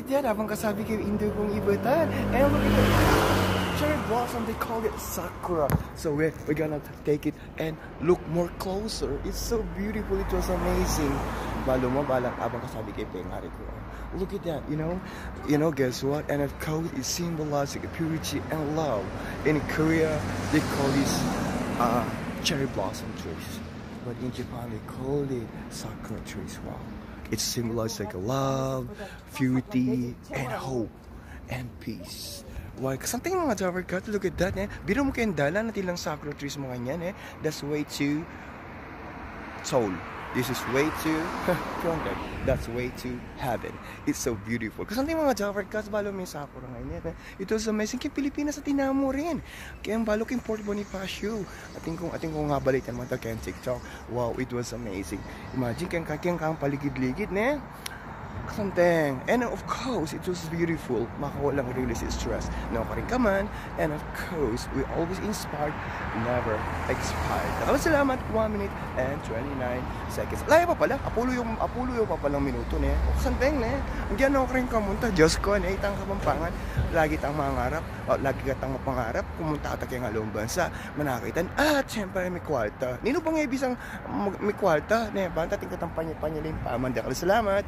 at that, habang kasabi kayo, Indo kong ibatan. And look at that, cherry blossom, they call it sakura. So we're gonna take it and look more closer. It's so beautiful, it was amazing. Balo mo, balang habang kasabi kayo, pengari ko. Look at that, you know, guess what? And of course, it symbolizes purity and love. In Korea, they call this cherry blossom trees. But in Japan, they call it sakura trees. Wow. It symbolizes like love, purity, and hope, and peace. Why? Something mga Java cut, look at that, eh? Biro mo kayong dala na tilang sakura trees mga yan, eh? That's way to Seoul. This is way to Pyongyang. That's way to heaven. It's so beautiful. Kasi something mga Java cuts, balo may sakura ngayon, eh? It was amazing. Kaya Pilipinas sa tinamo rin. Kaya ang balo kayong Port Bonifacio. Ating kong nga balitan mo ito kaya TikTok. Wow, it was amazing. Imagine kayang kang paligid-ligid, ne? Something. And of course, it was beautiful. Makawalang release stress. No ka rin ka man. And of course, we always inspired, never expired. Salamat, 1 minute and 29 seconds. Laya pa pala. Apulo yung pa palang minuto, ne? O something, ne? Andiyan ako rin kamunta. Diyos ko, ne? Itang kapampangan. Lagi tang mangarap. Lagi ka tang mapangarap. Kumunta ka kaya nga lumang bansa. Manakitan. At syempre, may kwarta. Nino pang ibisang may kwarta, ne? Bantating ka tang panya-panya limpa. Salamat.